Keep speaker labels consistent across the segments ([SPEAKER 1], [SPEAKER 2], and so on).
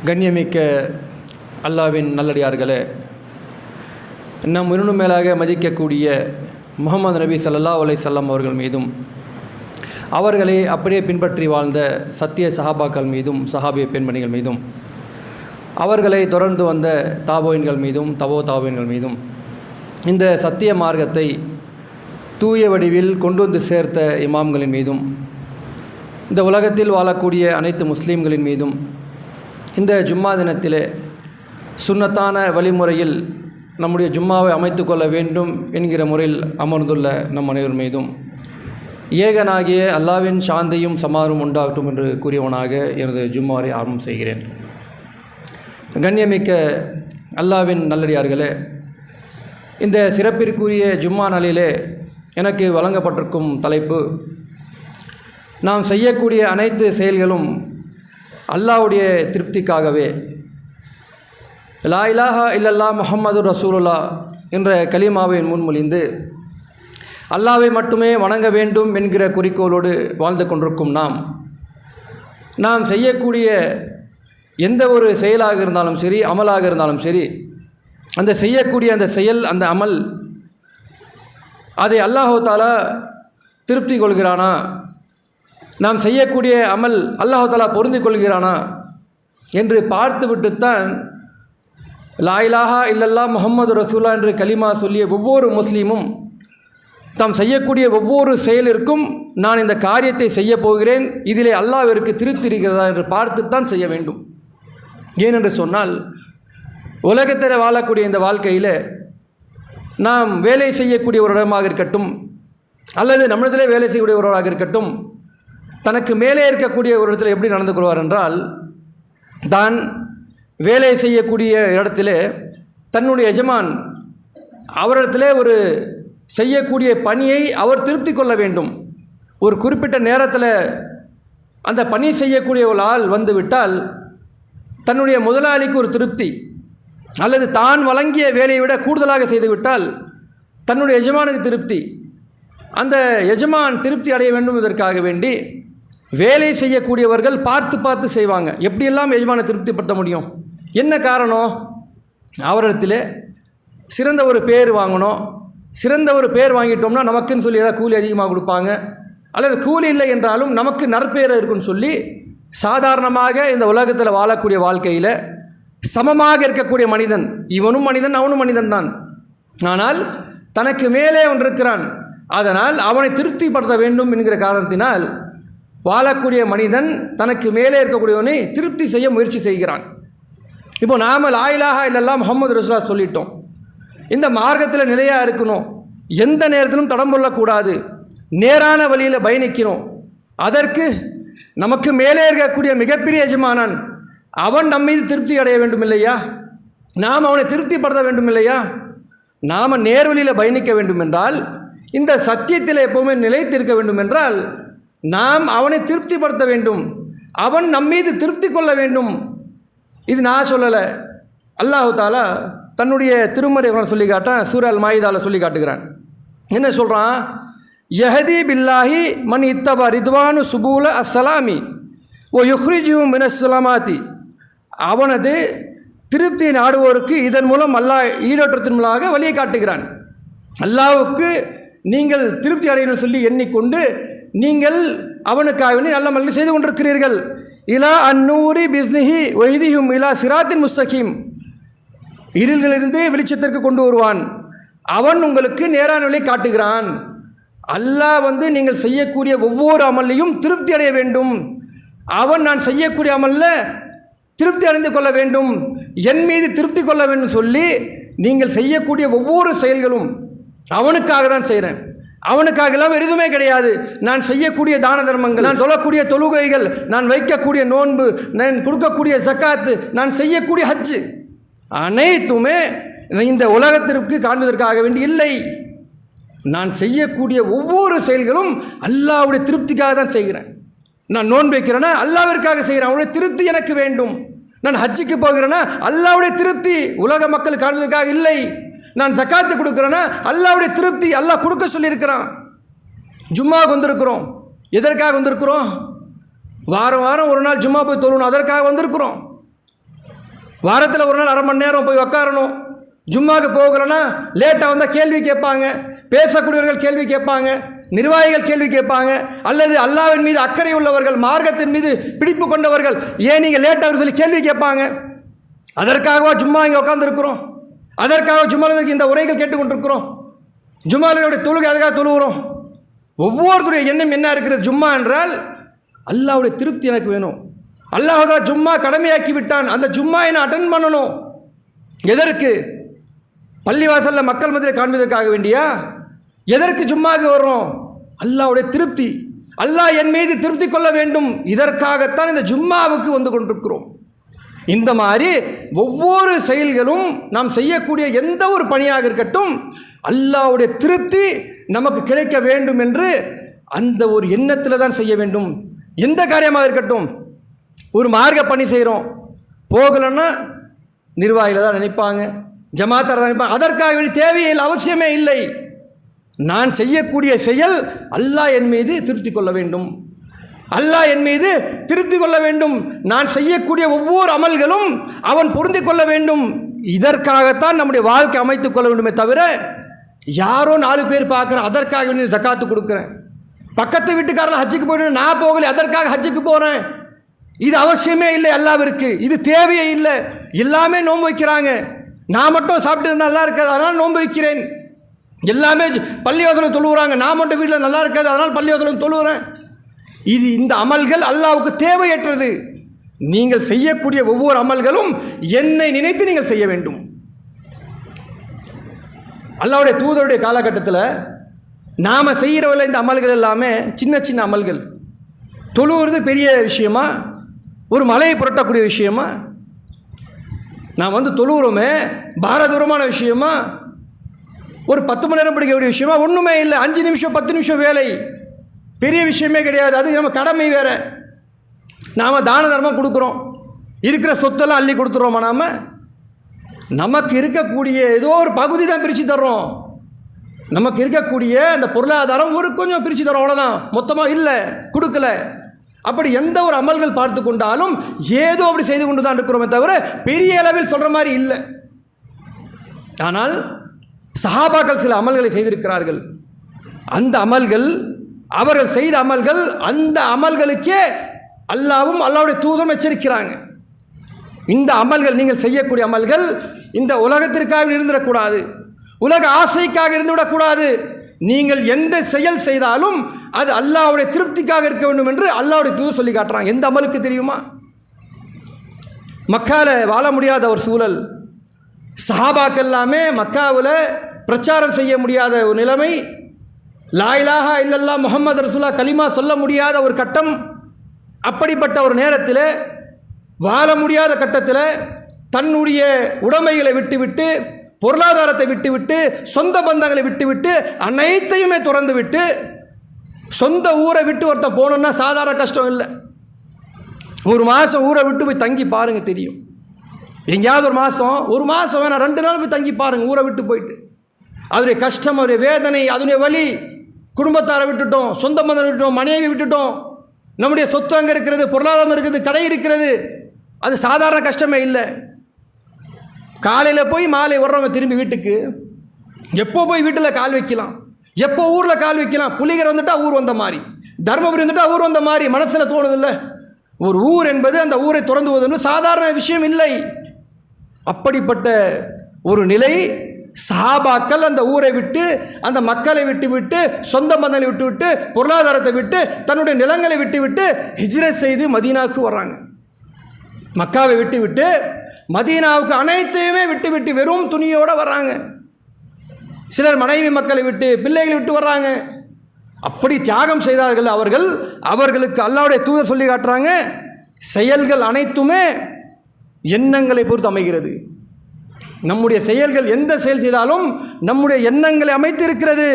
[SPEAKER 1] கண்ணியமிக்க அல்லாவின் நல்லடியார்களே, நம் இன்னும் மேலாக மதிக்கக்கூடிய முஹம்மது நபி ஸல்லல்லாஹு அலைஹி வஸல்லம் அவர்கள் மீதும் அவர்களை அப்படியே பின்பற்றி வாழ்ந்த சத்திய சஹாபாக்கள் மீதும் சஹாபிய பெண்மணிகள் மீதும் அவர்களை தொடர்ந்து வந்த தாபோயின்கள் மீதும் தாபோயின்கள் மீதும் இந்த சத்திய மார்க்கத்தை தூய வடிவில் கொண்டு வந்து சேர்த்த இமாம்களின் மீதும் இந்த உலகத்தில் வாழக்கூடிய அனைத்து முஸ்லீம்களின் மீதும் இந்த ஜும்மா தினத்திலே சுன்னத்தான வழிமுறையில் நம்முடைய ஜும்மாவை அமைத்து கொள்ள வேண்டும் என்கிற முறையில் அமர்ந்துள்ள நம் அனைவர் மீதும் ஏகனாகிய அல்லாவின் சாந்தியும் சமாரும் உண்டாகட்டும் என்று கூறியவனாக எனது ஜும்மாவை ஆரம்பம் செய்கிறேன். கண்ணியமிக்க அல்லாவின் நல்லடியார்களே, இந்த சிறப்பிற்குரிய ஜும்மா நாளிலே எனக்கு வழங்கப்பட்டிருக்கும் தலைப்பு, நாம் செய்யக்கூடிய அனைத்து செயல்களும் அல்லாஹ்வுடைய திருப்திக்காகவே, லா இலாஹா இல்லல்லா முஹம்மது ரசூலுல்லாஹ் என்ற கலிமாவை முன்மொழிந்து அல்லாஹ்வை மட்டுமே வணங்க வேண்டும் என்கிற குறிக்கோளோடு வாழ்ந்து கொண்டிருக்கும் நாம் செய்யக்கூடிய எந்த ஒரு செயலாக இருந்தாலும் சரி, அமலாக இருந்தாலும் சரி, அந்த செய்யக்கூடிய அந்த செயல், அந்த அமல், அதை அல்லாஹ் தஆலா திருப்தி கொள்கிறானா? நாம் செய்யக்கூடிய அமல் அல்லாஹ் தஆலா பொருந்தி கொள்கிறானா என்று பார்த்துவிட்டுத்தான் லா இலாஹா இல்லல்லா முஹம்மது ரசூலுல்லாஹ் என்று கலிமா சொல்லிய ஒவ்வொரு முஸ்லீமும் தாம் செய்யக்கூடிய ஒவ்வொரு செயலிற்கும் நான் இந்த காரியத்தை செய்ய போகிறேன், இதிலே அல்லாஹ்விற்கு திருப்தி இருக்கிறதா என்று பார்த்துத்தான் செய்ய வேண்டும். ஏனென்று சொன்னால், உலகத்தில் வாழக்கூடிய இந்த வாழ்க்கையில் நாம் வேலை செய்யக்கூடிய ஒரு இடமாக இருக்கட்டும், அல்லது நம்மிடத்திலே வேலை செய்யக்கூடிய ஒருவராக இருக்கட்டும், தனக்கு மேலே இருக்கக்கூடிய ஒரு இடத்துல எப்படி நடந்து கொள்வார் என்றால், தான் வேலை செய்யக்கூடிய இடத்துல தன்னுடைய எஜமான் அவரிடத்திலே ஒரு செய்யக்கூடிய பணியை அவர் திருப்தி கொள்ள வேண்டும். ஒரு குறிப்பிட்ட நேரத்தில் அந்த பணி செய்யக்கூடிய ஒரு ஆள் வந்துவிட்டால் தன்னுடைய முதலாளிக்கு ஒரு திருப்தி, அல்லது தான் வழங்கிய வேலையை விட கூடுதலாக செய்துவிட்டால் தன்னுடைய எஜமானுக்கு திருப்தி. அந்த எஜமான் திருப்தி அடைய வேண்டும் இதற்காக வேண்டி வேலை செய்யக்கூடியவர்கள் பார்த்து பார்த்து செய்வாங்க. எப்படியெல்லாம் எஜமானை திருப்திப்படுத்த முடியும்? என்ன காரணம்? அவரிடத்தில் சிறந்த ஒரு பேர் வாங்கணும். சிறந்த ஒரு பேர் வாங்கிட்டோம்னா நமக்குன்னு சொல்லி ஏதாவது கூலி அதிகமாக கொடுப்பாங்க, அல்லது கூலி இல்லை என்றாலும் நமக்கு நற்பேர் இருக்குன்னு சொல்லி சாதாரணமாக இந்த உலகத்தில் வாழக்கூடிய வாழ்க்கையில் சமமாக இருக்கக்கூடிய மனிதன், இவனும் மனிதன் அவனும் மனிதன் தான், ஆனால் தனக்கு மேலே அவன் இருக்கிறான், அதனால் அவனை திருப்திப்படுத்த வேண்டும் என்கிற காரணத்தினால் வாழக்கூடிய மனிதன் தனக்கு மேலே இருக்கக்கூடியவனை திருப்தி செய்ய முயற்சி செய்கிறான். இப்போ நாம் லா இலாஹா இல்லல்லா முஹம்மது ரசூலுல்லாஹ் சொல்லிட்டோம். இந்த மார்க்கத்தில் நிலையாக இருக்கணும், எந்த நேரத்திலும் தடம் கொள்ளக்கூடாது, நேரான வழியில் பயணிக்கணும். அதற்கு நமக்கு மேலே இருக்கக்கூடிய மிகப்பெரிய எஜமானன் அவன் நம்ம மீது திருப்தி அடைய வேண்டும் இல்லையா? நாம் அவனை திருப்திப்படுத்த வேண்டும் இல்லையா? நாம் நேர்வழியில் பயணிக்க வேண்டும் என்றால், இந்த சத்தியத்தில் எப்போவுமே நிலைத்திருக்க வேண்டும் என்றால் நாம் அவனை திருப்திப்படுத்த வேண்டும், அவன் நம்மீது திருப்தி கொள்ள வேண்டும். இது நான் சொல்லலை, அல்லாஹ் தஆலா தன்னுடைய திருமறை சொல்லி காட்டான். சூரா அல் மாயிதாவில் சொல்லி காட்டுகிறான். என்ன சொல்கிறான்? யஹதி பில்லாஹி மன் இத்தபா ரிதுவானு சுபூல அஸ்ஸலாமி ஓ யுஹ்ரிஜு மினஸ்ஸலாமாத்தி. அவனது திருப்தியை நாடுவோருக்கு இதன் மூலம் அல்லாஹ் ஈடேற்றத்தின் மூலமாக வழியை காட்டுகிறான். அல்லாஹ்வுக்கு நீங்கள் திருப்தி அடையணும்னு சொல்லி எண்ணிக்கொண்டு நீங்கள் அவனுக்காக நல்ல மல்லிகை செய்து கொண்டிருக்கிறீர்கள். இலா அந்நூரி பிஸ்னிஹி ஒய்திஹும் இலா சிராத்தின் முஸ்தகீம். இருளிலிருந்து வெளிச்சத்திற்கு கொண்டு வருவான், அவன் உங்களுக்கு நேரான வழியை காட்டுகிறான். அல்லாஹ் நீங்கள் செய்யக்கூடிய ஒவ்வொரு அமல்லையும் திருப்தி அடைய வேண்டும். அவன் நான் செய்யக்கூடிய அமலில் திருப்தி அடைந்து கொள்ள வேண்டும், என் மீது திருப்தி கொள்ள வேண்டும் சொல்லி நீங்கள் செய்யக்கூடிய ஒவ்வொரு செயல்களும் அவனுக்காக தான் செய்கிறேன், அவனுக்காக எல்லாம் எதுவுமே கிடையாது. நான் செய்யக்கூடிய தான தர்மங்கள், நான் தொழக்கூடிய தொழுகைகள், நான் வைக்கக்கூடிய நோன்பு, நான் கொடுக்கக்கூடிய ஜக்காத்து, நான் செய்யக்கூடிய ஹஜ்ஜு அனைத்துமே இந்த உலகத்திற்கு காண்பதற்காக வேண்டி இல்லை. நான் செய்யக்கூடிய ஒவ்வொரு செயல்களும் அல்லாஹ்வுடைய திருப்திக்காக தான் செய்கிறேன். நான் நோன்பு வைக்கிறேன்னா அல்லாஹ்விற்காக செய்கிறேன், அவனுடைய திருப்தி எனக்கு வேண்டும். நான் ஹஜ்ஜுக்கு போகிறேன்னா அல்லாஹ்வுடைய திருப்தி உலக மக்கள் காண்பதற்காக இல்லை. நான் ஜக்காத்து கொடுக்குறேன்னா அல்லாஹ்வுடைய திருப்தி, அல்லாஹ் கொடுக்க சொல்லியிருக்கிறான். ஜும்மாவுக்கு வந்திருக்கிறோம், எதற்காக வந்திருக்கிறோம்? வாரம் வாரம் ஒரு நாள் ஜும்மா போய் தொழணும், அதற்காக வந்திருக்கிறோம். வாரத்தில் ஒரு நாள் அரை மணி நேரம் போய் உக்காரணும். ஜும்மாவுக்கு போகலைன்னா லேட்டாக வந்தால் கேள்வி கேட்பாங்க, பேசக்கூடியவர்கள் கேள்வி கேட்பாங்க, நிர்வாகிகள் கேள்வி கேட்பாங்க, அல்லது அல்லாஹ்வின் மீது அக்கறை உள்ளவர்கள், மார்க்கத்தின் மீது பிடிப்பு கொண்டவர்கள் ஏன் நீங்கள் லேட்டாக சொல்லி கேள்வி கேட்பாங்க. அதற்காகவா ஜும்மா இங்கே உட்காந்துருக்குறோம்? அதற்காக ஜும்மாவுக்கு இந்த உரைகள் கேட்டுக்கொண்டிருக்கிறோம்? ஜும்மாவுடைய தொழுகை அதுக்காக தொழுகிறோம். ஒவ்வொருத்தருடைய எண்ணம் என்ன இருக்கிறது? ஜும்மா என்றால் அல்லாஹ்வுடைய திருப்தி எனக்கு வேணும். அல்லாஹ் தான் ஜும்மா கடமையாக்கி விட்டான், அந்த ஜும்மா என்ன அட்டன் பண்ணணும். எதற்கு? பள்ளிவாசலில் மக்கள் மத்தியில் காண்பதற்காக வேண்டியா? எதற்கு ஜும்மாவுக்கு வர்றோம்? அல்லாஹ்வுடைய திருப்தி, அல்லாஹ் என் மீது திருப்தி கொள்ள வேண்டும், இதற்காகத்தான் இந்த ஜும்மாவுக்கு வந்து கொண்டிருக்கிறோம். இந்த மாதிரி ஒவ்வொரு செயல்களும் நாம் செய்யக்கூடிய எந்த ஒரு பணியாக இருக்கட்டும், அல்லாஹ்வுடைய திருப்தி நமக்கு கிடைக்க வேண்டும் என்று அந்த ஒரு எண்ணத்தில் தான் செய்ய வேண்டும். எந்த காரியமாக இருக்கட்டும், ஒரு மார்க்க பணி செய்கிறோம், போகலைன்னா நிர்வாகிகள் தான் நினைப்பாங்க, ஜமாத்தார் தான் நினைப்பாங்க. அதற்காக வேண்டிய தேவையில் அவசியமே இல்லை. நான் செய்யக்கூடிய செயல் அல்லாஹ் என் மீது திருப்தி கொள்ள வேண்டும், அல்லாஹ் என் மீது திருப்தி கொள்ள வேண்டும். நான் செய்யக்கூடிய ஒவ்வொரு அமல்களும் அவன் பொருந்தி கொள்ள வேண்டும். இதற்காகத்தான் நம்முடைய வாழ்க்கை அமைத்துக் கொள்ள வேண்டுமே தவிர, யாரோ 4 பேர் பார்க்குறேன் அதற்காக வேண்டி ஜக்காத்து கொடுக்குறேன், பக்கத்து வீட்டுக்காரன் ஹஜ்ஜுக்கு போயிட்டு நான் போகலை அதற்காக ஹஜ்ஜுக்கு போகிறேன், இது அவசியமே இல்லை அல்லாஹ்விற்கு, இது தேவையே இல்லை. எல்லாமே நோன்பு வைக்கிறாங்க, நான் மட்டும் சாப்பிட்டு நல்லா இருக்காது அதனால் நோன்பு வைக்கிறேன். எல்லாமே பள்ளிவாசலும் தொழுகிறாங்க, நான் மட்டும் வீட்டில் நல்லா இருக்காது அதனால் பள்ளிவாசலும் தொழுகிறேன். இந்த அமல்கள் அல்லாஹ்வுக்கு தேவையற்றது. நீங்கள் செய்யக்கூடிய ஒவ்வொரு அமல்களும் என்னை நினைத்து நீங்கள் செய்ய வேண்டும். அல்லாஹ்வுடைய தூதருடைய காலகட்டத்தில் நாம் செய்கிறவர்கள் இந்த அமல்கள் எல்லாமே சின்ன சின்ன அமல்கள். தொழுகிறது பெரிய விஷயமா? ஒரு மலையை புரட்டக்கூடிய விஷயமா? நாம் தொழுகிறோமே பாரதூரமான விஷயமா? ஒரு 10 மணி நேரம் படிக்கக்கூடிய விஷயமா? ஒன்றுமே இல்லை. 5 நிமிஷம் 10 நிமிஷம் வேலை, பெரிய விஷயமே கிடையாது. அது நம்ம கடமை வேறு. நாம் தான தர்மம் கொடுக்குறோம், இருக்கிற சொத்தெல்லாம் அள்ளி கொடுத்துறோமா? நாம் நமக்கு இருக்கக்கூடிய ஏதோ ஒரு பகுதி தான் பிரித்து தர்றோம். நமக்கு இருக்கக்கூடிய அந்த பொருளாதாரம் ஒரு கொஞ்சம் பிரித்து தரோம், அவ்வளோதான். மொத்தமாக இல்லை, கொடுக்கல. அப்படி எந்த ஒரு அமல்கள் பார்த்து கொண்டாலும் ஏதோ அப்படி செய்து கொண்டு தான் இருக்கிறோமே தவிர பெரிய அளவில் சொல்கிற மாதிரி இல்லை. ஆனால் சஹாபாக்கள் சில அமல்களை செய்திருக்கிறார்கள். அந்த அமல்கள், அவர்கள் செய்த அமல்கள், அந்த அமல்களுக்கே அல்லாஹ்வும் அல்லாஹ்வுடைய தூதரும் எச்சரிக்கிறாங்க. இந்த அமல்கள், நீங்கள் செய்யக்கூடிய அமல்கள் இந்த உலகத்திற்காக இருந்துவிடக்கூடாது, உலக ஆசைக்காக இருந்துவிடக்கூடாது. நீங்கள் எந்த செயல் செய்தாலும் அது அல்லாஹ்வுடைய திருப்திக்காக இருக்க வேண்டும் என்று அல்லாஹ்வுடைய தூதர் சொல்லி காட்டுறாங்க. எந்த அமலுக்கு தெரியுமா? மக்காவில் வாழ முடியாத ஒரு சூழல், சஹாபாக்கள் எல்லாமே மக்காவில் பிரச்சாரம் செய்ய முடியாத ஒரு நிலைமை, லா இலாஹா இல்லல்லாஹ் முஹம்மது ரசூலுல்லாஹ் கலிமா சொல்ல முடியாத ஒரு கட்டம். அப்படிப்பட்ட ஒரு நேரத்தில், வாழ முடியாத கட்டத்தில், தன்னுடைய உடைமைகளை விட்டுவிட்டு, பொருளாதாரத்தை விட்டுவிட்டு, சொந்த பந்தங்களை விட்டுவிட்டு, அனைத்தையுமே துறந்து விட்டு, சொந்த ஊரை விட்டு ஒருத்தன் போகணுன்னா சாதாரண கஷ்டம் இல்லை. ஒரு மாதம் ஊரை விட்டு போய் தங்கி பாருங்கள், தெரியும். எங்கேயாவது ஒரு மாதம் வேணாம், 2 நாள் போய் தங்கி பாருங்கள் ஊரை விட்டு போயிட்டு. அதனுடைய கஷ்டம், அதனுடைய வேதனை, அதனுடைய வலி. குடும்பத்தாரை விட்டுட்டோம், சொந்த பந்தம் விட்டுட்டோம், மனைவி விட்டுட்டோம், நம்முடைய சொத்து அங்கே இருக்கிறது, பொருளாதாரம் இருக்குது, கடை இருக்கிறது. அது சாதாரண கஷ்டமே இல்லை. காலையில் போய் மாலை வர்றவங்க திரும்பி வீட்டுக்கு எப்போ போய் வீட்டில் கால் வைக்கலாம், எப்போ ஊரில் கால் வைக்கலாம். புலிகர் வந்துட்டால் ஊர் வந்த மாதிரி, தர்மபுரி வந்துட்டால் ஊர் வந்த மாதிரி மனசில் தோணுதில்லை. ஒரு ஊர் என்பது, அந்த ஊரை திறந்துவதுன்னு சாதாரண விஷயம் இல்லை. அப்படிப்பட்ட ஒரு நிலை சஹாபாக்கள் அந்த ஊரை விட்டு, அந்த மக்களை விட்டு, சொந்த பந்தங்களை விட்டு, பொருளாதாரத்தை விட்டு, தன்னுடைய நிலங்களை விட்டு ஹிஜ்ரத் செய்து மதீனாவுக்கு வர்றாங்க. மக்காவை விட்டு மதீனாவுக்கு அனைத்தையுமே விட்டு வெறும் துணியோடு வர்றாங்க. சிலர் மனைவி மக்களை விட்டு, பிள்ளைகளை விட்டு வர்றாங்க. அப்படி தியாகம் செய்தார்கள் அவர்கள். அவர்களுக்கு அல்லாஹ்வுடைய தூதர் சொல்லி காட்டுறாங்க, செயல்கள் அனைத்துமே எண்ணங்களை பொறுத்து அமைகிறது. நம்முடைய செயல்கள், எந்த செயல் செய்தாலும் நம்முடைய எண்ணங்களை அமைத்து இருக்கிறது.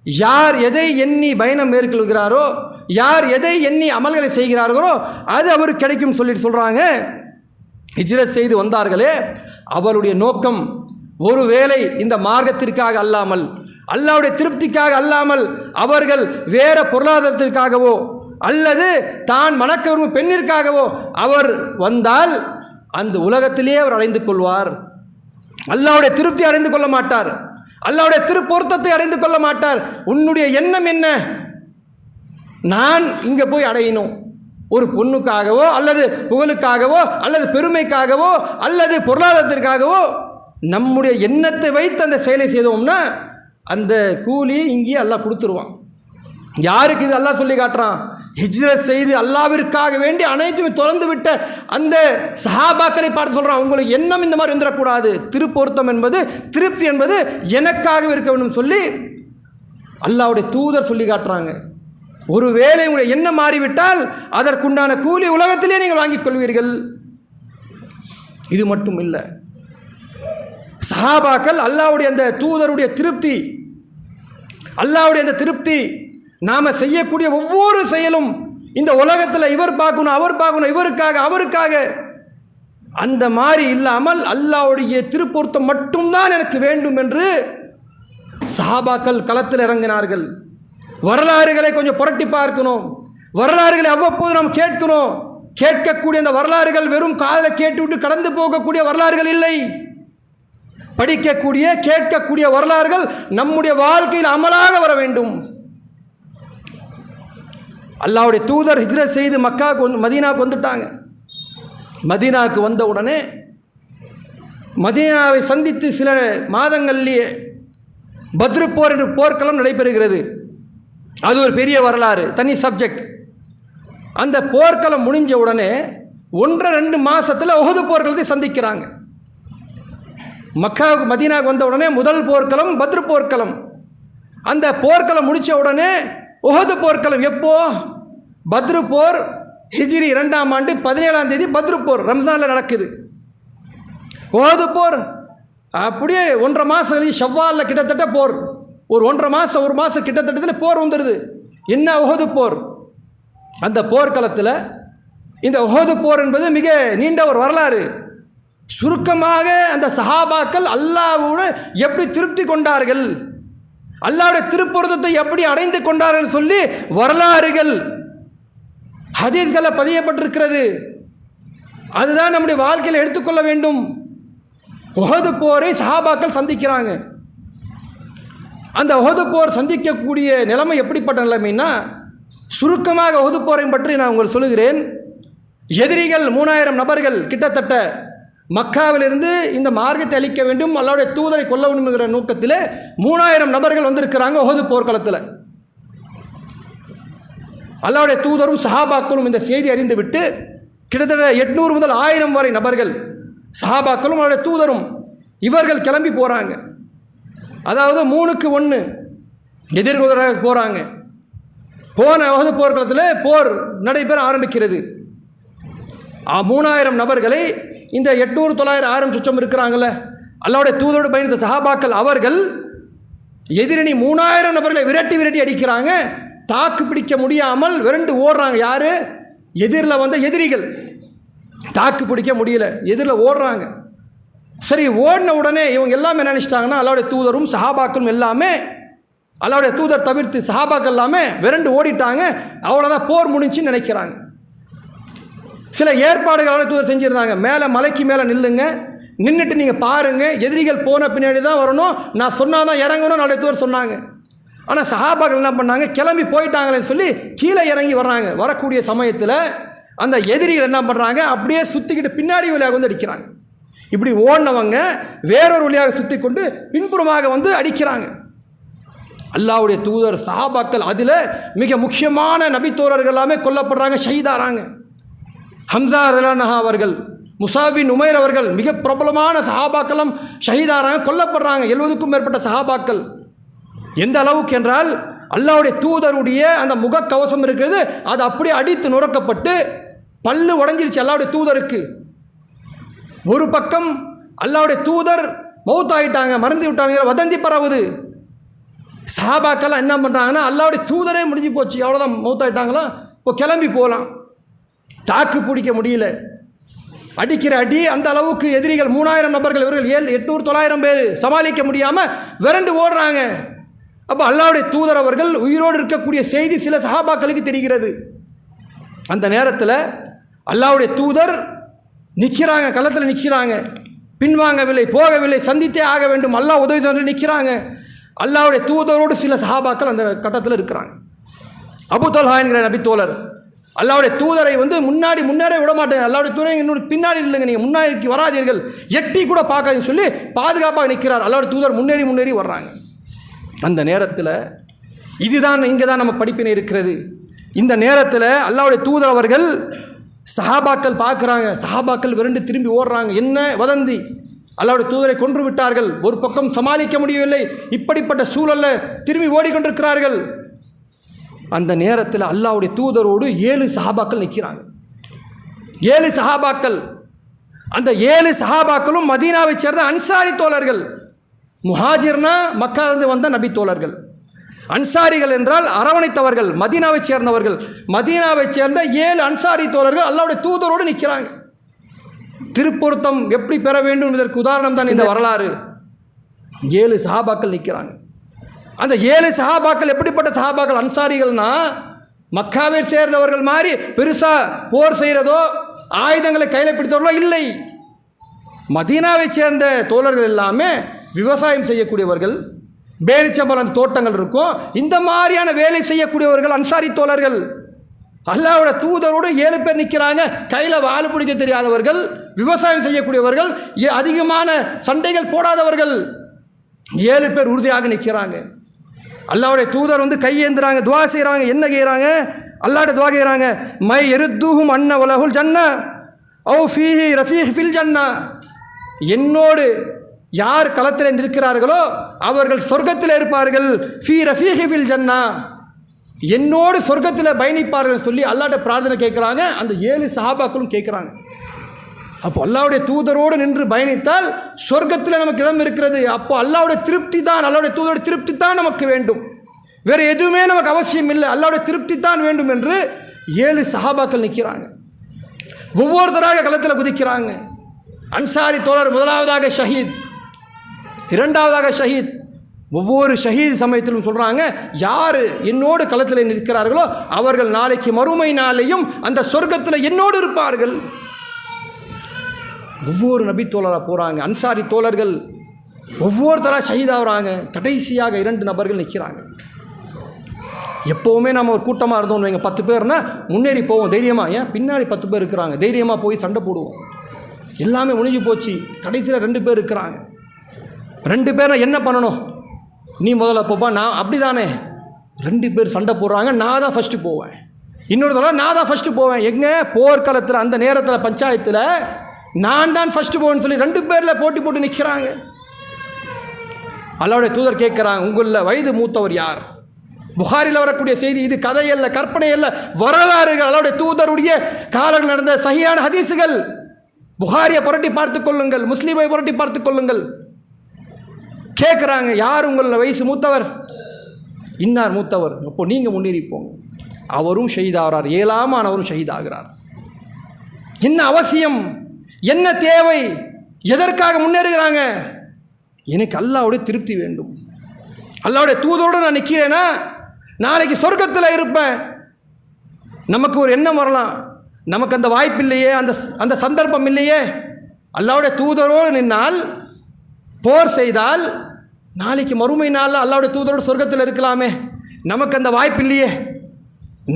[SPEAKER 1] யார் எதை எண்ணி பயணம் மேற்கொள்கிறாரோ, யார் எதை எண்ணி அமல்களை செய்கிறார்களோ அது அவருக்கு கிடைக்கும் சொல்கிறாங்க. ஹிஜ்ரத் செய்து வந்தார்களே, அவருடைய நோக்கம் ஒருவேளை இந்த மார்க்கத்திற்காக அல்லாமல், அல்லாஹ்வுடைய திருப்திக்காக அல்லாமல், அவர்கள் வேற பொருளாதாரத்திற்காகவோ அல்லது தான் மணக்க விரும்பும் பெண்ணிற்காகவோ அவர் வந்தால் அந்த உலகத்திலேயே அவர் அடைந்து கொள்வார். அல்லாஹ்வுடைய திருப்தி அடைந்து கொள்ள மாட்டார், அல்லாஹ்வுடைய திருப்பொருத்தத்தை அடைந்து கொள்ள மாட்டார். உன்னுடைய எண்ணம் என்ன? நான் இங்கே போய் அடையணும், ஒரு பொண்ணுக்காகவோ அல்லது புகழுக்காகவோ அல்லது பெருமைக்காகவோ அல்லது பொருளாதாரத்திற்காகவோ நம்முடைய எண்ணத்தை வைத்து அந்த செயலை செய்தோம்னா அந்த கூலி இங்கேயே அல்லாஹ் கொடுத்துருவான். யாருக்கு இது அல்லாஹ் சொல்லி காட்டுறான்? ஹிஜ்ரத் செய்து அல்லாஹ்விற்காக வேண்டி அனைத்துமே திறந்து விட்ட அந்த சஹாபாக்களை பார்த்து சொல்கிறான், உங்களுக்கு எண்ணம் இந்த மாதிரி வந்துடக்கூடாது, திருப்பொருத்தம் என்பது திருப்தி என்பது எனக்காக இருக்க வேண்டும் சொல்லி அல்லாஹ்வுடைய தூதர் சொல்லி காட்டுறாங்க. ஒருவேளை உங்களுடைய எண்ணம் மாறிவிட்டால் அதற்குண்டான கூலி உலகத்திலே நீங்கள் வாங்கிக் கொள்வீர்கள். இது மட்டும் இல்லை, சஹாபாக்கள் அல்லாஹ்வுடைய அந்த தூதருடைய திருப்தி, அல்லாஹ்வுடைய அந்த திருப்தி, நாம் செய்யக்கூடிய ஒவ்வொரு செயலும் இந்த உலகத்தில் இவர் பார்க்கணும், அவர் பார்க்கணும், இவருக்காக அவருக்காக அந்த மாதிரி இல்லாமல் அல்லாஹ்வுடைய திருப்பொருத்தம் மட்டும்தான் எனக்கு வேண்டும் என்று சஹாபாக்கள் களத்தில் இறங்கினார்கள். வரலாறுகளை கொஞ்சம் புரட்டி பார்க்கணும், வரலாறுகளை அவ்வப்போது நாம் கேட்கணும். கேட்கக்கூடிய அந்த வரலாறுகள் வெறும் காதில் கேட்டுவிட்டு கடந்து போகக்கூடிய வரலாறுகள் இல்லை. படிக்கக்கூடிய கேட்கக்கூடிய வரலாறுகள் நம்முடைய வாழ்க்கையில் அமலாக வர வேண்டும். அல்லாஹ்வுடைய தூதர் ஹிஜ்ரத் செய்து மக்காவுக்கு மதீனாவுக்கு வந்துட்டாங்க. மதீனாவுக்கு வந்த உடனே மதீனாவை சந்தித்து சில மாதங்கள்லேயே பத்ரு போர் என்ற போர்க்களம் நடைபெறுகிறது. அது ஒரு பெரிய வரலாறு, தனி சப்ஜெக்ட். அந்த போர்க்களம் முடிஞ்ச உடனே 1-2 மாதத்தில் உஹது போர்க்களத்தை சந்திக்கிறாங்க. மக்காவுக்கு மதீனாவுக்கு வந்த உடனே முதல் போர்க்களம் பத்ரு போர்க்களம். அந்த போர்க்களம் முடித்த உடனே உஹது போர்க்களம். எப்போ? பத்ரு போர் ஹிஜ்ரி 2ஆம் ஆண்டு 17ஆம் தேதி பத்ரு போர் ரம்ஜானில் நடக்குது. உஹது போர் அப்படியே 1.5 மாதம் ஷவ்வாலில் கிட்டத்தட்ட போர், ஒரு 1.5 மாதம் கிட்டத்தட்ட போர் வந்துடுது. என்ன உஹது போர்? அந்த போர்க்களத்தில் இந்த உஹது போர் என்பது மிக நீண்ட ஒரு வரலாறு. சுருக்கமாக அந்த சஹாபாக்கள் அல்லாஹ்வோடு எப்படி திருப்தி கொண்டார்கள், அல்லாஹ்வுடைய திருப்பொருத்தத்தை எப்படி அடைந்து கொண்டார்கள் சொல்லி வரலாறுகள் ஹதீஸ்களில் பதியப்பட்டிருக்கிறது. அதுதான் நம்முடைய வாழ்க்கையில் எடுத்துக்கொள்ள வேண்டும். உஹது போரை சஹாபாக்கள் சந்திக்கிறாங்க. அந்த உஹது போர் சந்திக்கக்கூடிய நிலைமை எப்படிப்பட்ட நிலைமைன்னா, சுருக்கமாக உஹது போரை பற்றி நான் உங்களுக்கு சொல்லுகிறேன். எதிரிகள் 3000 நபர்கள் கிட்டத்தட்ட மக்காவிலிருந்து இந்த மார்க்கத்தை அளிக்க வேண்டும், அல்லாஹ்வுடைய தூதரை கொல்ல வேண்டும்ங்கிற நோக்கத்தில் 3000 நபர்கள் வந்திருக்கிறாங்க உஹது போர்க்களத்தில். அல்லாஹ்வுடைய தூதரும் சஹாபாக்களும் இந்த செய்தி அறிந்துவிட்டு கிட்டத்தட்ட 800 முதல் 1000 வரை நபர்கள், சஹாபாக்களும் அல்லாஹ்வுடைய தூதரும் இவர்கள் கிளம்பி போகிறாங்க. அதாவது 3க்கு 1 எதிர்குதிராக போகிறாங்க. போன உஹது போர்க்களத்தில் போர் நடைபெற ஆரம்பிக்கிறது. 3000 நபர்களை இந்த 800, 900, 1000 சுற்றம் இருக்கிறாங்கல்ல, அல்லாஹ்வுடைய தூதரோடு பயணித்த சஹாபாக்கள் அவர்கள் எதிரணி 3000 நபர்களை விரட்டி அடிக்கிறாங்க. தாக்கு பிடிக்க முடியாமல் விரண்டு ஓடுறாங்க. யார்? எதிரில் வந்த எதிரிகள். தாக்கு பிடிக்க முடியல, எதிரில் ஓடுறாங்க. சரி, ஓடின உடனே இவங்க எல்லாமே என்ன நினச்சிட்டாங்கன்னா, அல்லாஹ்வுடைய தூதரும் சஹாபாக்களும் எல்லாமே, அல்லாஹ்வுடைய தூதர் தவிர்த்து சஹாபாக்கள் எல்லாமே விரண்டு ஓடிட்டாங்க, அவ்வளோதான் போர் முடிஞ்சுன்னு நினைக்கிறாங்க. சில ஏற்பாடுகள் தூதர் செஞ்சுருந்தாங்க. மேலே மலைக்கு மேலே நில்லுங்க, நின்றுட்டு நீங்கள் பாருங்கள், எதிரிகள் போன பின்னாடி தான் வரணும், நான் சொன்னால் தான் இறங்கணும் நாளைய தூதர் சொன்னாங்க. ஆனால் சஹாபாக்கள் என்ன பண்ணாங்க, கிளம்பி போயிட்டாங்களேன்னு சொல்லி கீழே இறங்கி வர்றாங்க. வரக்கூடிய சமயத்தில் அந்த எதிரிகள் என்ன பண்ணுறாங்க, அப்படியே சுற்றிக்கிட்டு பின்னாடி வழியாக வந்து அடிக்கிறாங்க. இப்படி ஓடினவங்க வேறொரு வழியாக சுற்றி கொண்டு பின்புறமாக வந்து அடிக்கிறாங்க. அல்லாஹ்வுடைய தூதர் சஹாபாக்கள் அதில் மிக முக்கியமான நபித்தோழர்கள் எல்லாமே கொல்லப்படுறாங்க, ஷஹீதாகிறாங்க. ஹம்சா ரலியல்லாஹு அவர்கள், முஸாப் பின் உமைர் அவர்கள், மிக பிரபலமான சஹாபாக்களும் ஷஹீதாகிறாங்க, கொல்லப்படுறாங்க. 70க்கும் மேற்பட்ட சஹாபாக்கள். எந்த அளவுக்கு என்றால் அல்லாஹ்வுடைய தூதருடைய அந்த முகக்கவசம் இருக்கிறது, அது அப்படியே அடித்து நுறக்கப்பட்டு பல்லு உடஞ்சிருச்சு அல்லாஹ்வுடைய தூதருக்கு. ஒரு பக்கம் அல்லாஹ்வுடைய தூதர் மௌத்தாயிட்டாங்க, மறந்து விட்டாங்க, வதந்தி பரவுது. சஹாபாக்கெல்லாம் என்ன பண்ணுறாங்கன்னா, அல்லாஹ்வுடைய தூதரே முடிஞ்சு போச்சு, அவ்வளோதான், மௌத்தாயிட்டாங்களா, இப்போ கிளம்பி போகலாம். தாக்கு பிடிக்க முடியல, அடிக்கிற அடி அந்த அளவுக்கு எதிரிகள் 3000 நபர்கள், இவர்கள் 800, 900 பேர் சமாளிக்க முடியாமல் விரண்டு ஓடுறாங்க. அப்போ அல்லாஹ்வுடைய தூதர் அவர்கள் உயிரோடு இருக்கக்கூடிய செய்தி சில சஹாபாக்களுக்கு தெரிகிறது. அந்த நேரத்தில் அல்லாஹ்வுடைய தூதர் நிற்கிறாங்க, களத்தில் நிற்கிறாங்க, பின்வாங்கவில்லை, போகவில்லை, சந்தித்தே ஆக வேண்டும், அல்லாஹ் உதவி செய்து நிற்கிறாங்க. அல்லாஹ்வுடைய தூதரோடு சில சஹாபாக்கள் அந்த கட்டத்தில் இருக்கிறாங்க. அபூ தல்ஹா என்கிற நபி தோழர் அல்லாஹ்வுடைய தூதரை முன்னேற விட மாட்டேன், அல்லாஹ்வுடைய தூதரை இன்னொரு பின்னாடி இல்லைங்க, நீங்கள் முன்னாடி வராதீர்கள், எட்டி கூட பார்க்காதுன்னு சொல்லி பாதுகாப்பாக நிற்கிறார். அல்லாஹ்வுடைய தூதர் முன்னேறி வர்றாங்க. அந்த நேரத்தில் இங்கே தான் நம்ம படிப்பினை இருக்கிறது. இந்த நேரத்தில் அல்லாஹ்வுடைய தூதர் அவர்கள் சஹாபாக்கள் பார்க்குறாங்க, சஹாபாக்கள் விரண்டு திரும்பி ஓடுறாங்க. என்ன வதந்தி, அல்லாஹ்வுடைய தூதரை கொன்று விட்டார்கள், ஒரு பக்கம் சமாளிக்க முடியவில்லை, இப்படிப்பட்ட சூழலில் திரும்பி ஓடிக்கொண்டிருக்கிறார்கள். அந்த நேரத்தில் அல்லாஹ்வுடைய தூதரோடு 7 சஹாபாக்கள் நிற்கிறாங்க. 7 சஹாபாக்கள். அந்த 7 சஹாபாக்களும் மதீனாவை சேர்ந்த அன்சாரி தோழர்கள். முஹாஜிர்னா மக்காவிலிருந்து வந்த நபி தோழர்கள், அன்சாரிகள் என்றால் அரவணைத்தவர்கள், மதீனாவை சேர்ந்தவர்கள். மதீனாவை சேர்ந்த 7 அன்சாரி தோழர்கள் அல்லாஹ்வுடைய தூதரோடு நிற்கிறாங்க. திருப்பொருத்தம் எப்படி பெற வேண்டும் இதற்கு உதாரணம் தான் இந்த வரலாறு. 7 சஹாபாக்கள் நிற்கிறாங்க. அந்த 7 சஹாபாக்கள் எப்படிப்பட்ட சஹாபாக்கள்? அன்சாரிகள்னா மக்காவை சேர்ந்தவர்கள் மாதிரி பெருசாக போர் செய்கிறதோ ஆயுதங்களை கையில் பிடித்தவர்களோ இல்லை. மதீனாவை சேர்ந்த தோழர்கள் எல்லாமே விவசாயம் செய்யக்கூடியவர்கள், பேரிச்சம்பழம் தோட்டங்கள் இருக்கும், இந்த மாதிரியான வேலை செய்யக்கூடியவர்கள் அன்சாரி தோழர்கள். அல்லாஹ்வுடைய தூதரோடு 7 பேர் நிற்கிறாங்க. கையில் வாள் பிடிக்க தெரியாதவர்கள், விவசாயம் செய்யக்கூடியவர்கள், அதிகமான சண்டைகள் போடாதவர்கள். 7 பேர் உறுதியாக நிற்கிறாங்க. அல்லாஹ்வுடைய தூதர் கையேந்துறாங்க, துவா செய்கிறாங்க. என்ன செய்கிறாங்க? அல்லாஹ்ட்ட துவா செய்கிறாங்க. மை எருத்துஹும் அன்ன வலஹுல் ஜன்னா ஓ ஃபீஹி ரஃபீஹ் ஃபில் ஜன்னா. என்னோடு யார் களத்தில் நிற்கிறார்களோ அவர்கள் சொர்க்கத்தில் இருப்பார்கள். ஃபீ ரஃபீஹி ஃபில் ஜன்னா, என்னோடு சொர்க்கத்தில் பயணிப்பார்கள் சொல்லி அல்லாஹ்ட்ட பிரார்த்தனை கேட்குறாங்க. அந்த 7 சஹாபாக்களும் கேட்குறாங்க. அப்போ அல்லாஹ்வுடைய தூதரோடு நின்று பயணித்தால் சொர்க்கத்தில் நமக்கு இடம் இருக்கிறது. அப்போ அல்லாஹ்வுடைய திருப்தி தான், அல்லாஹ்வுடைய தூதருடைய திருப்தி தான் நமக்கு வேண்டும், வேறு எதுவுமே நமக்கு அவசியம் இல்லை, அல்லாஹ்வுடைய திருப்தி தான் வேண்டும் என்று 7 சஹாபாக்கள் நிற்கிறாங்க. ஒவ்வொருத்தராக களத்தில் குதிக்கிறாங்க. அன்சாரி தோழர் முதலாவதாக ஷஹீத், இரண்டாவதாக ஷஹீத். ஒவ்வொரு ஷஹீத் சமயத்திலும் சொல்கிறாங்க, யார் என்னோடு களத்தில் நிற்கிறார்களோ அவர்கள் நாளைக்கு மறுமை நாளையும் அந்த சொர்க்கத்தில் என்னோடு இருப்பார்கள். ஒவ்வொரு நபி தோழராக போகிறாங்க. அன்சாரி தோழர்கள் ஒவ்வொருத்தராக ஷஹீதாகிறாங்க. கடைசியாக 2 நபர்கள் நிற்கிறாங்க. எப்போவுமே நம்ம ஒரு கூட்டமாக இருந்தோம்னு வைங்க, 10 பேர்னா முன்னேறி போவோம் தைரியமாக. ஏன் பின்னாடி 10 பேர் இருக்கிறாங்க, தைரியமாக போய் சண்டை போடுவோம். எல்லாமே முடிஞ்சு போச்சு. கடைசியில் 2 பேர் இருக்கிறாங்க. 2 பேரை என்ன பண்ணணும்? நீ முதல்ல போப்பா, நான் அப்படி தானே. 2 பேர் சண்டை போடுறாங்க. நான் தான் ஃபஸ்ட்டு போவேன், இன்னொரு தடவை நான் தான் ஃபஸ்ட்டு போவேன். எங்கே? போர்க்களத்தில், அந்த நேரத்தில் பஞ்சாயத்தில் நான் தான் ஃபஸ்ட்டு போவேன்னு சொல்லி 2 பேரில் போட்டி போட்டு நிற்கிறாங்க. அல்லாஹ்வுடைய தூதர் கேட்குறாங்க, உங்களில் வயது மூத்தவர் யார்? புகாரில் வரக்கூடிய செய்தி இது, கதை அல்ல, கற்பனை அல்ல, வரலாறுகள். அல்லாஹ்வுடைய தூதருடைய காலங்கள் நடந்த சஹீஹான ஹதீஸுகள். புகாரியை புரட்டி பார்த்து கொள்ளுங்கள், முஸ்லீமை புரட்டி பார்த்து கொள்ளுங்கள். கேட்குறாங்க, யார் உங்களில் வயசு மூத்தவர்? இன்னார் மூத்தவர். அப்போ நீங்கள் முன்னேறி போங்க. அவரும் ஷஹீதாகிறார், 7ஆம் ஆனவரும் ஷஹீதாகிறார். என்ன அவசியம், என்ன தேவை, எதற்காக முன்னேறுகிறாங்க? எனக்கு அல்லாஹ்வுடைய திருப்தி வேண்டும், அல்லாஹ்வுடைய தூதரோடு நான் நிற்கிறேன்னா நாளைக்கு சொர்க்கத்தில் இருப்பேன். நமக்கு ஒரு எண்ணம் வரலாம், நமக்கு அந்த வாய்ப்பு இல்லையே, அந்த சந்தர்ப்பம் இல்லையே. அல்லாஹ்வுடைய தூதரோடு நின்னால், போர் செய்தால் நாளைக்கு மறுமை நாளில் அல்லாஹ்வுடைய தூதரோடு சொர்க்கத்தில் இருக்கலாமே. நமக்கு அந்த வாய்ப்பு இல்லையே.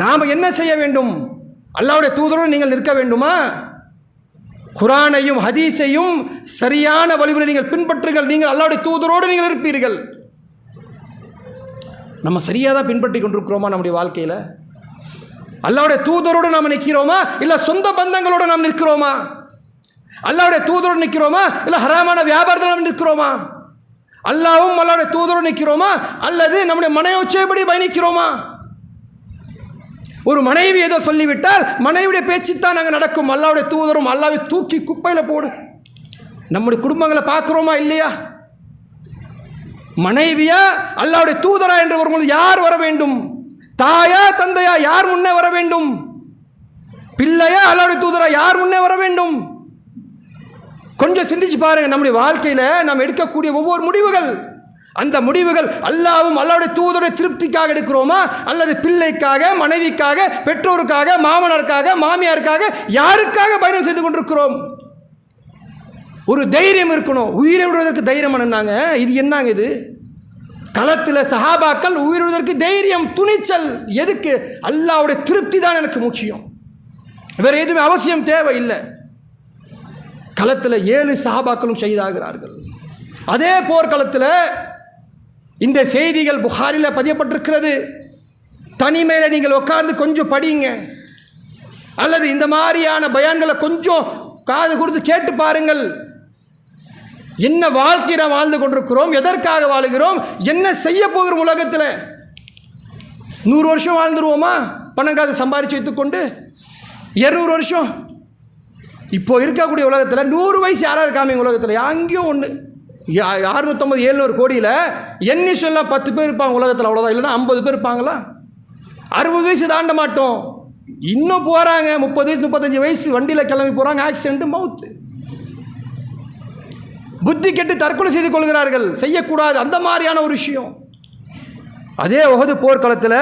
[SPEAKER 1] நாம் என்ன செய்ய வேண்டும்? அல்லாஹ்வுடைய தூதரோடு நீங்கள் நிற்க வேண்டுமா? குர்ஆனையும் ஹதீஸையும் சரியான வழிமுறை நீங்கள் பின்பற்றுங்கள். நீங்கள் அல்லாஹ்வுடைய தூதரோடு நீங்கள் இருப்பீர்கள். நம்ம சரியாக தான் பின்பற்றி கொண்டிருக்கிறோமா நம்முடைய வாழ்க்கையில்? அல்லாஹ்வுடைய தூதரோடு நாம் நிற்கிறோமா, இல்லை சொந்த பந்தங்களோடு நாம் நிற்கிறோமா? அல்லாஹ்வுடைய தூதரோடு நிற்கிறோமா, இல்லை ஹராமான வியாபாரத்தில் நாம் நிற்கிறோமா? அல்லாஹ்வும் அல்லாஹ்வுடைய தூதரோடு நிற்கிறோமா, அல்லது நம்முடைய மனையோச்சைப்படி பயணிக்கிறோமா? ஒரு மனைவி ஏதோ சொல்லிவிட்டால் மனைவியுடைய பேச்சுத்தான் நாங்கள் நடக்கும். அல்லாஹ்வுடைய தூதரும் அல்லாஹ்வை தூக்கி குப்பையில் போடு. நம்முடைய குடும்பங்களை பார்க்குறோமா இல்லையா? மனைவியா அல்லாஹ்வுடைய தூதரா என்று வரும்போது யார் வர வேண்டும்? தாயா தந்தையா யார் முன்னே வர வேண்டும்? பிள்ளையா அல்லாஹ்வுடைய தூதரா யார் முன்னே வர வேண்டும்? கொஞ்சம் சிந்திச்சு பாருங்க. நம்முடைய வாழ்க்கையில் நாம் எடுக்கக்கூடிய ஒவ்வொரு முடிவுகள், அந்த முடிவுகள் அல்லாஹ்வும் அல்லாஹ்வுடைய தூதருடைய திருப்திக்காக எடுக்கிறோமா, அல்லது பிள்ளைக்காக, மனைவிக்காக, பெற்றோருக்காக, மாமனாருக்காக, மாமியாருக்காக, யாருக்காக பயணம் செய்து கொண்டிருக்கிறோம்? ஒரு தைரியம் இருக்கணும். உயிரை விடுவதற்கு தைரியம் என்னங்க? இது என்னங்க இது? களத்தில் சஹாபாக்கள் உயிர் விடுவதற்கு தைரியம், துணிச்சல். எதுக்கு? அல்லாஹ்வுடைய திருப்தி தான் எனக்கு முக்கியம், வேறு எதுவுமே அவசியம் தேவையில்லை. களத்தில் 7 சஹாபாக்களும் ஷஹீதாகிறார்கள். அதே போர்க்களத்தில் இந்த செய்திகள் புகாரில் பதியப்பட்டிருக்கிறது. தனிமையில் நீங்கள் உட்கார்ந்து கொஞ்சம் படிங்க, அல்லது இந்த மாதிரியான பயான்களை கொஞ்சம் காது கொடுத்து கேட்டு பாருங்கள். என்ன வாழ்க்கையை வாழ்ந்து கொண்டிருக்கிறோம், எதற்காக வாழுகிறோம், என்ன செய்ய போகிறோம் உலகத்தில்? 100 வருஷம் வாழ்ந்துருவோமா பணம் காசு சம்பாரித்து வைத்துக்கொண்டு? 200 வருஷம்? இப்போ இருக்கக்கூடிய உலகத்தில் 100 வயசு யாராவது காமிங்க உலகத்தில்? அங்கேயும் ஒன்று 650 700 கோடியில் எண்ணி சொல்ல 10 பேர் இருப்பாங்க உலகத்தில், அவ்வளோதான். இல்லைன்னா 50 பேர் இருப்பாங்களா? 60 வயசு தாண்ட மாட்டோம். இன்னும் போகிறாங்க 30 வயசு 35 வயசு வண்டியில் கிளம்பி போகிறாங்க, ஆக்சிடென்ட், மவுத்து. புத்தி கெட்டு தற்கொலை செய்து கொள்கிறார்கள். செய்யக்கூடாது அந்த மாதிரியான ஒரு விஷயம். அதே உஹது போர்க்களத்தில்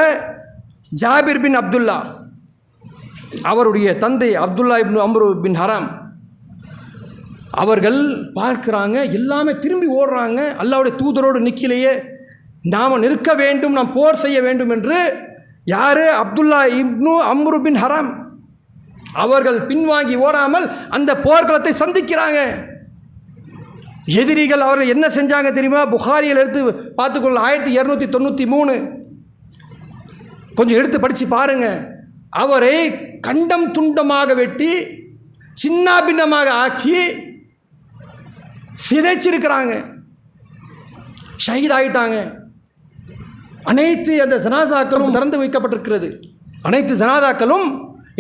[SPEAKER 1] ஜாபிர் பின் அப்துல்லா, அவருடைய தந்தை அப்துல்லா இப்னு அம்ரு பின் ஹராம் அவர்கள் பார்க்குறாங்க, எல்லாமே திரும்பி ஓடுறாங்க. அல்லாஹ்வுடைய தூதரோடு நிற்கலையே, நாம் நிற்க வேண்டும், நாம் போர் செய்ய வேண்டும் என்று யார்? அப்துல்லா இப்னு அம்ரு பின் ஹராம் அவர்கள் பின்வாங்கி ஓடாமல் அந்த போர்க்களத்தை சந்திக்கிறாங்க. எதிரிகள் அவர்கள் என்ன செஞ்சாங்க தெரியுமா? புகாரியில் எடுத்து பார்த்துக்கொள்ள 1293 கொஞ்சம் எடுத்து படித்து பாருங்க. அவரை கண்டம் துண்டமாக வெட்டி சின்ன பின்னமாக ஆக்கி சிதைச்சிருக்கிறாங்க, ஷஹீத் ஆகிட்டாங்க. அனைத்து அந்த ஜனாசாக்களும் திறந்து வைக்கப்பட்டிருக்கிறது. அனைத்து ஜனாதாக்களும்,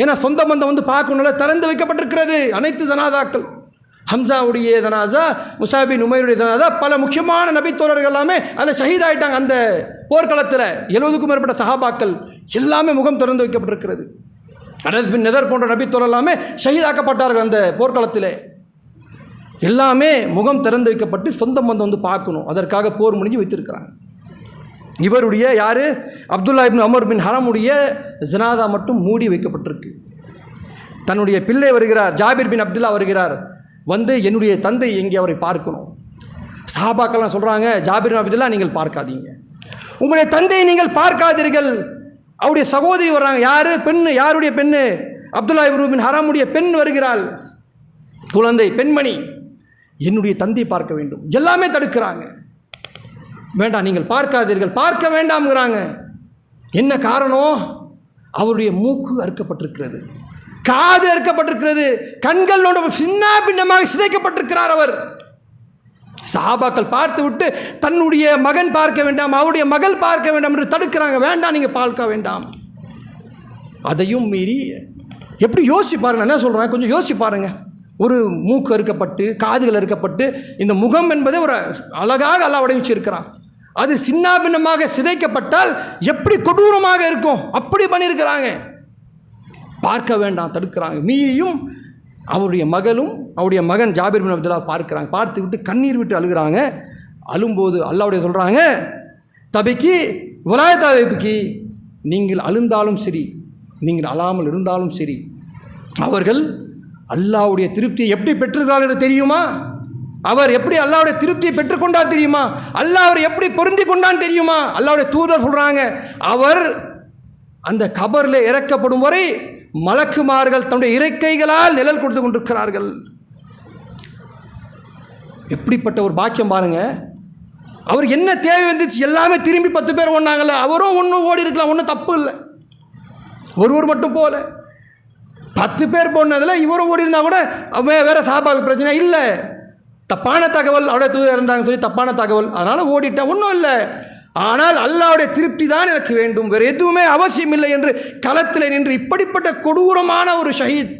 [SPEAKER 1] ஏன்னா சொந்த பந்தம் வந்து பார்க்கணும்ல, திறந்து வைக்கப்பட்டிருக்கிறது அனைத்து ஜனாதாக்கள். ஹம்சாவுடைய ஜனாசா, முஸாப் பின் உமைருடைய ஜனாசா, பல முக்கியமான நபித்தோழர்கள் எல்லாமே அதில் ஷஹீத் ஆகிட்டாங்க. அந்த போர்க்களத்தில் 70க்கும் மேற்பட்ட சஹாபாக்கள் எல்லாமே முகம் திறந்து வைக்கப்பட்டிருக்கிறது. அனஸ் பின் நதர் போன்ற நபித்தோழர் எல்லாமே ஷஹீதாக்கப்பட்டார்கள் அந்த போர்க்களத்தில். எல்லாமே முகம் திறந்து வைக்கப்பட்டு சொந்த பந்தம் வந்து பார்க்கணும், அதற்காக போர் முடிஞ்சு வைத்திருக்கிறாங்க. இவருடைய யார்? அப்துல்லா இப்னு அமர் பின் ஹரமுடைய ஜனாதா மட்டும் மூடி வைக்கப்பட்டிருக்கு. தன்னுடைய பிள்ளை வருகிறார், ஜாபிர் பின் அப்துல்லா வருகிறார், வந்து என்னுடைய தந்தை எங்கே, அவரை பார்க்கணும். சஹாபாக்கெல்லாம் சொல்கிறாங்க, ஜாபிர் பின் அப்துல்லா நீங்கள் பார்க்காதீங்க, உங்களுடைய தந்தையை நீங்கள் பார்க்காதீர்கள். அவருடைய சகோதரி வர்றாங்க, யார்? பெண்ணு. யாருடைய பெண்ணு? அப்துல்லா இப்னு பின் ஹராமுடைய பெண் வருகிறாள், குழந்தை, பெண்மணி. என்னுடைய தந்தையை பார்க்க வேண்டும். எல்லாமே தடுக்கிறாங்க, வேண்டாம் நீங்கள் பார்க்காதீர்கள், பார்க்க வேண்டாம்ங்கிறாங்க. என்ன காரணம்? அவருடைய மூக்கு அறுக்கப்பட்டிருக்கிறது, காது அறுக்கப்பட்டிருக்கிறது, கண்களோட சின்ன பின்னமாக சிதைக்கப்பட்டிருக்கிறார் அவர். சஹாபாக்கள் பார்த்து விட்டு தன்னுடைய மகன் பார்க்க வேண்டாம், அவருடைய மகள் பார்க்க வேண்டாம் என்று தடுக்கிறாங்க. வேண்டாம், நீங்கள் பார்க்க வேண்டாம். அதையும் மீறி எப்படி யோசிச்சு பாருங்க, என்ன சொல்கிறேன், கொஞ்சம் யோசிச்சு பாருங்க. ஒரு மூக்கு அறுக்கப்பட்டு, காதுகள் அறுக்கப்பட்டு, இந்த முகம் என்பதை ஒரு அழகாக அல்லாஹ் வடிவமைச்சிருக்கிறான். அது சின்ன பின்னமாக சிதைக்கப்பட்டால் எப்படி கொடூரமாக இருக்கும், அப்படி பண்ணியிருக்கிறாங்க. பார்க்க வேண்டாம், தடுக்கிறாங்க. மீறியும் அவருடைய மகளும் அவருடைய மகன் ஜாபிர் பின் அப்துல்லா பார்க்குறாங்க. பார்த்து விட்டு கண்ணீர் விட்டு அழுகிறாங்க. அழும்போது அல்லாஹ்வுடைய சொல்கிறாங்க, தபிக்கு விலாயத்தாவைக்கு, நீங்கள் அழுந்தாலும் சரி, நீங்கள் அழாமல் இருந்தாலும் சரி, அவர்கள் அல்லாஹ்வுடைய திருப்தியை எப்படி பெற்றிருக்கிறார்கள் என்று தெரியுமா? அவர் எப்படி அல்லாஹ்வுடைய திருப்தியை பெற்றுக்கொண்டார் தெரியுமா? அல்லாஹ் அவர் எப்படி பொருந்தி கொண்டான் தெரியுமா? அல்லாஹ்வுடைய தூதர் சொல்கிறாங்க, அவர் அந்த கபரில் இறக்கப்படும் வரை மலக்குமார்கள் தன்னுடைய இறக்கைகளால் நிழல் கொடுத்து கொண்டிருக்கிறார்கள். எப்படிப்பட்ட ஒரு பாக்கியம் பாருங்க. அவர் என்ன தேவை வந்துச்சு, எல்லாமே திரும்பி 10 பேர் ஓடினாங்கல்ல, அவரும் ஒன்றும் ஓடி இருக்கலாம், ஒன்றும் தப்பு இல்லை. ஒருவர் மட்டும் போல 10 பேர் போனதில் இவரும் ஓடி இருந்தால் கூட வேறு சாபாவுக்கு பிரச்சனை இல்லை. தப்பான தகவல், அவருடைய தூதர் இருந்தாங்க சொல்லி தப்பான தகவல், அதனால் ஓடிட்டேன், ஒன்றும் இல்லை. ஆனால் அல்லாஹ்வுடைய திருப்தி தான் எனக்கு வேண்டும், வேறு எதுவுமே அவசியம் இல்லை என்று களத்தில் நின்று இப்படிப்பட்ட கொடூரமான ஒரு ஷஹீத்,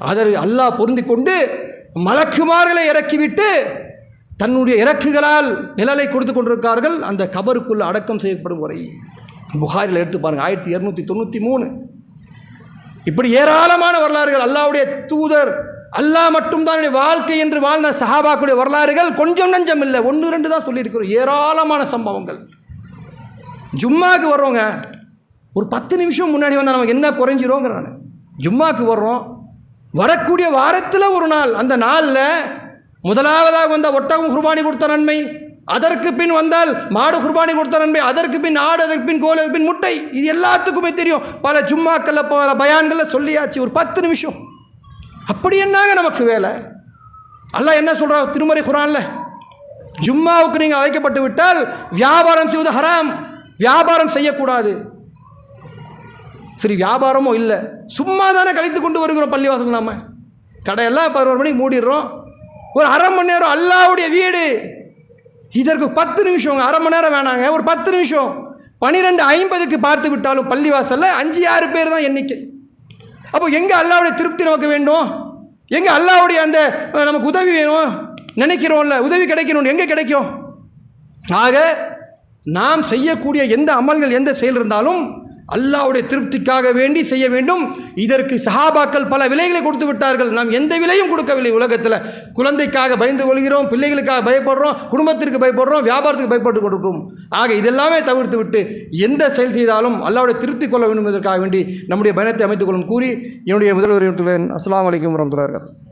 [SPEAKER 1] அதை அல்லாஹ் பொருந்தி கொண்டு மலக்குமார்களை இறக்கிவிட்டு தன்னுடைய இறக்குகளால் நிழலை கொடுத்து கொண்டிருக்கார்கள் அந்த கபருக்குள்ள அடக்கம் செய்யப்படும் வரை. புகாரில் எடுத்து பாருங்கள் 1293. இப்படி ஏராளமான வரலாறுகள். அல்லாஹ்வுடைய தூதர், அல்லாஹ் மட்டும்தான் வாழ்க்கை என்று வாழ்ந்த சஹாபாக்குடைய வரலாறுகள் கொஞ்சம் நஞ்சம் இல்லை, 1 2 தான் சொல்லியிருக்கிறோம். ஏராளமான சம்பவங்கள். ஜும்மாவுக்கு வர்றோங்க, ஒரு 10 நிமிஷம் முன்னாடி வந்தால் நமக்கு என்ன குறைஞ்சிரோங்கிறான். ஜும்மாவுக்கு வர்றோம், வரக்கூடிய வாரத்தில் ஒரு நாள், அந்த நாளில் முதலாவதாக வந்த ஒட்டகம் குர்பானி கொடுத்த நன்மை, அதற்கு பின் வந்தால் மாடு குர்பானி கொடுத்த நன்மை, அதற்கு பின் ஆடு, அதற்கு பின் கோல், அதற்கு பின் முட்டை. இது எல்லாத்துக்குமே தெரியும். பல ஜும்மாக்களில் பல பயான்களில் சொல்லியாச்சு. ஒரு 10 நிமிஷம். அப்படி என்னாங்க நமக்கு வேலை? அல்லாஹ் என்ன சொல்கிறார் திருமறை குர்ஆனில்? ஜும்மாவுக்கு நீங்கள் அழைக்கப்பட்டு விட்டால் வியாபாரம் செய்வது ஹராம், வியாபாரம் செய்யக்கூடாது. சரி, வியாபாரமும் இல்லை, சும்மா தானே கழித்து கொண்டு வருகிறோம் பள்ளிவாசல். நாம் கடையெல்லாம் 11 மணிக்கு மூடிடுறோம். ஒரு அரை மணி நேரம் அல்லாஹ்வுடைய வீடு, இதற்கு 10 நிமிஷம், அரை மணி நேரம் வேணாங்க, ஒரு 10 நிமிஷம். 12:50க்கு பார்த்து விட்டாலும் பள்ளிவாசலில் 5-6 பேர் தான் எண்ணிக்கை. அப்போ எங்கே அல்லாஹ்வுடைய திருப்தி நமக்கு வேண்டும்? எங்கே அல்லாஹ்வுடைய அந்த நமக்கு உதவி வேணும்? நினைக்கிறோம்ல, உதவி கிடைக்கணும், எங்கே கிடைக்கும்? ஆக நாம் செய்யக்கூடிய எந்த அமல்கள், எந்த செயல் இருந்தாலும் அல்லாஹ்வுடைய திருப்திக்காக வேண்டி செய்ய வேண்டும். இதற்கு சஹாபாக்கள் பல விலைகளை கொடுத்து விட்டார்கள். நாம் எந்த விலையும் கொடுக்கவில்லை. உலகத்தில் குழந்தைக்காக பயந்து கொள்கிறோம், பிள்ளைகளுக்காக பயப்படுறோம், குடும்பத்திற்கு பயப்படுறோம், வியாபாரத்துக்கு பயப்பட்டு கொடுக்கிறோம். ஆக இதெல்லாமே தவிர்த்து விட்டு எந்த செயல் செய்தாலும் அல்லாஹ்வுடைய திருப்தி கொள்ள வேண்டும் என்பதற்காக வேண்டி நம்முடைய பயணத்தை அமைத்துக் கொள்ளும் கூறி என்னுடைய முதல்வர். அஸ்ஸலாமு அலைக்கும் வரஹ்மத்துல்லாஹி வபரகாத்துஹு.